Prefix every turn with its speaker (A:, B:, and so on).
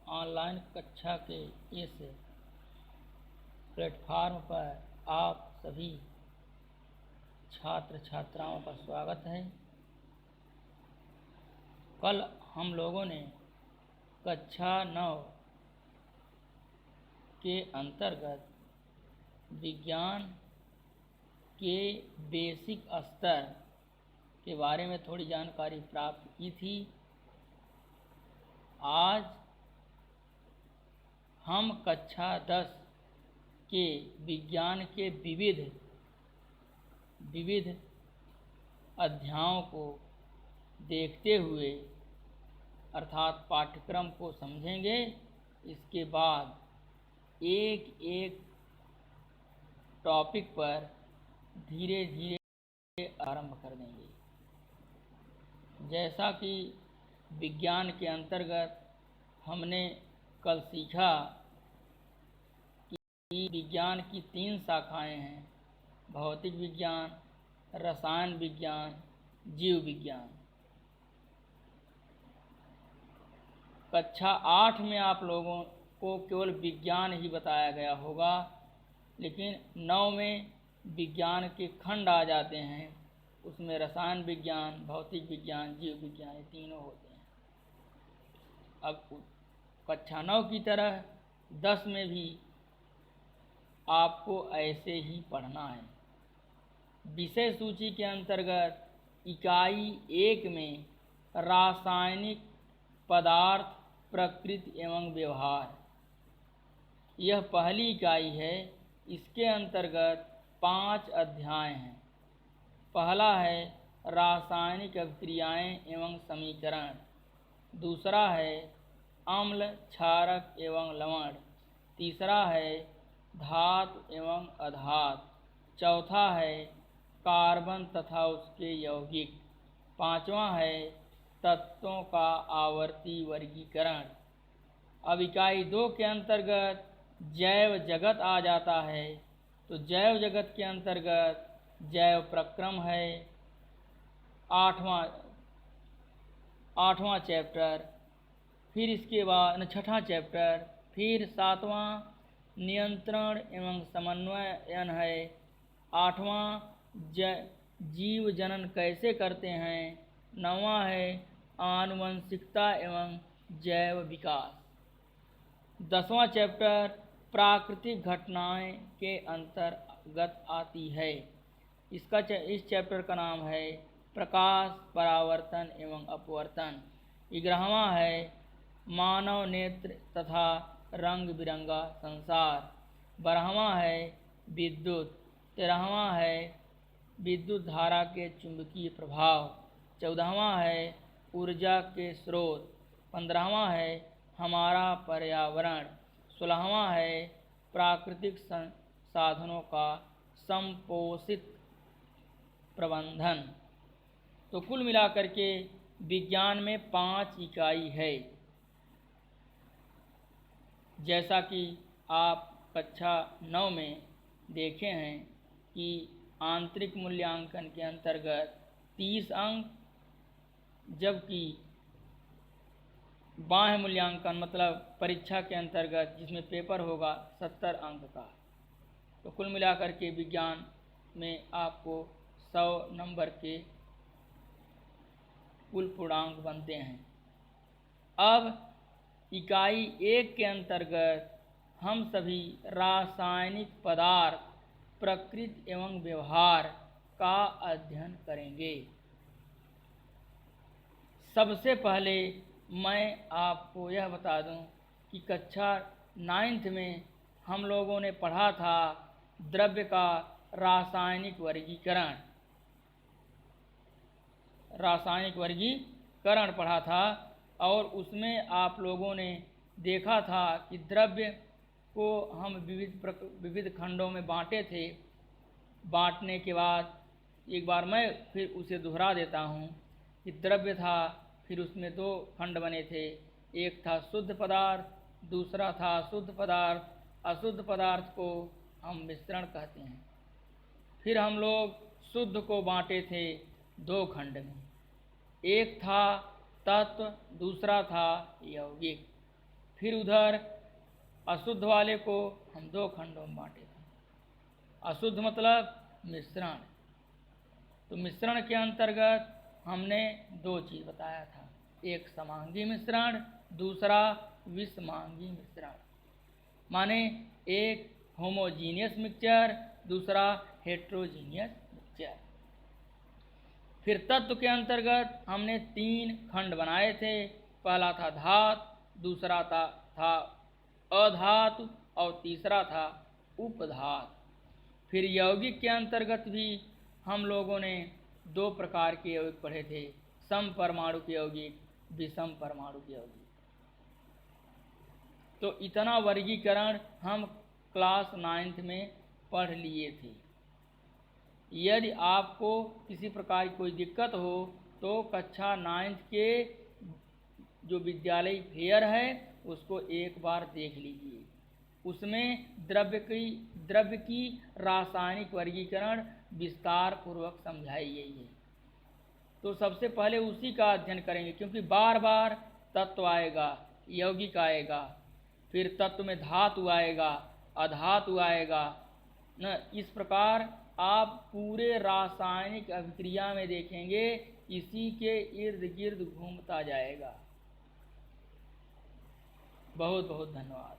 A: Online कक्षा के इस प्लेटफार्म पर आप सभी छात्र छात्राओं का स्वागत है। कल हम लोगों ने कक्षा 9 के अंतर्गत विज्ञान के बेसिक स्तर के बारे में थोड़ी जानकारी प्राप्त की थी। आज हम कक्षा 10 के विज्ञान के विविध अध्यायों को देखते हुए अर्थात पाठ्यक्रम को समझेंगे। इसके बाद एक एक टॉपिक पर धीरे धीरे आरंभ कर देंगे। जैसा कि विज्ञान के अंतर्गत हमने कल सीखा कि विज्ञान की 3 शाखाएं हैं: भौतिक विज्ञान, रसायन विज्ञान, जीव विज्ञान। कक्षा 8 में आप लोगों को केवल विज्ञान ही बताया गया होगा, लेकिन 9 में विज्ञान के खंड आ जाते हैं। उसमें रसायन विज्ञान, भौतिक विज्ञान, जीव विज्ञान, ये तीनों होते हैं। अब कक्षा 9 की तरह 10 में भी आपको ऐसे ही पढ़ना है। विषय सूची के अंतर्गत इकाई 1 में रासायनिक पदार्थ, प्रकृति एवं व्यवहार, यह पहली इकाई है। इसके अंतर्गत 5 अध्याय हैं। पहला है रासायनिक अभिक्रियाएं एवं समीकरण, दूसरा है अम्ल, क्षारक एवं लवण, तीसरा है धातु एवं अधातु, चौथा है कार्बन तथा उसके यौगिक, पांचवा है तत्वों का आवर्ती वर्गीकरण। अब इकाई 2 के अंतर्गत जैव जगत आ जाता है। तो जैव जगत के अंतर्गत जैव प्रक्रम है, आठवां चैप्टर, फिर इसके बाद 6वां चैप्टर, फिर 7वां नियंत्रण एवं समन्वयन है, 8वां जीव जनन कैसे करते हैं, 9वां है आनुवंशिकता एवं जैव विकास, 10वां चैप्टर प्राकृतिक घटनाएं के अंतर्गत आती है। इस चैप्टर का नाम है प्रकाश, परावर्तन एवं अपवर्तन। 11वां है मानव नेत्र तथा रंग बिरंगा संसार, 12वां है विद्युत, 13वां है विद्युत धारा के चुंबकीय प्रभाव, 14वां है ऊर्जा के स्रोत, 15वां है हमारा पर्यावरण, 16वां है प्राकृतिक संसाधनों का संपोषित प्रबंधन। तो कुल मिलाकर के विज्ञान में 5 इकाई है। जैसा कि आप कक्षा 9 में देखे हैं कि आंतरिक मूल्यांकन के अंतर्गत 30 अंक, जबकि बाह्य मूल्यांकन मतलब परीक्षा के अंतर्गत जिसमें पेपर होगा 70 अंक का। तो कुल मिलाकर के विज्ञान में आपको 100 नंबर के कुल पूर्णांक बनते हैं। अब इकाई 1 के अंतर्गत हम सभी रासायनिक पदार्थ, प्रकृति एवं व्यवहार का अध्ययन करेंगे। सबसे पहले मैं आपको यह बता दूं कि कक्षा 9th में हम लोगों ने पढ़ा था द्रव्य का रासायनिक वर्गीकरण पढ़ा था, और उसमें आप लोगों ने देखा था कि द्रव्य को हम विविध खंडों में बांटे थे। बांटने के बाद एक बार मैं फिर उसे दोहरा देता हूँ कि द्रव्य था, फिर उसमें 2 खंड बने थे, एक था शुद्ध पदार्थ, दूसरा था अशुद्ध पदार्थ। अशुद्ध पदार्थ को हम मिश्रण कहते हैं। फिर हम लोग शुद्ध को बांटे थे 2 खंड में, एक था तत्व, दूसरा था यौगिक। फिर उधर अशुद्ध वाले को हम 2 खंडों में बांटे थे। अशुद्ध मतलब मिश्रण। तो मिश्रण के अंतर्गत हमने 2 चीज़ बताया था, एक समांगी मिश्रण, दूसरा विषमांगी मिश्रण। माने एक होमोजीनियस मिक्सचर, दूसरा हेट्रोजीनियस मिक्सचर। फिर तत्व के अंतर्गत हमने 3 खंड बनाए थे। पहला था धातु, दूसरा था अधातु और तीसरा था उपधातु। फिर यौगिक के अंतर्गत भी हम लोगों ने 2 प्रकार के यौगिक पढ़े थे, सम परमाणु के यौगिक, विषम परमाणु के यौगिक। तो इतना वर्गीकरण हम क्लास 9th में पढ़ लिए थे। यदि आपको किसी प्रकार की कोई दिक्कत हो तो कक्षा 9th के जो विद्यालय फेयर है उसको एक बार देख लीजिए। उसमें द्रव्य की रासायनिक वर्गीकरण विस्तार पूर्वक समझाई गई है। तो सबसे पहले उसी का अध्ययन करेंगे, क्योंकि बार बार तत्व आएगा, यौगिक आएगा, फिर तत्व में धातु आएगा, अधातु आएगा न। इस प्रकार आप पूरे रासायनिक अभिक्रिया में देखेंगे, इसी के इर्द गिर्द घूमता जाएगा। बहुत बहुत धन्यवाद।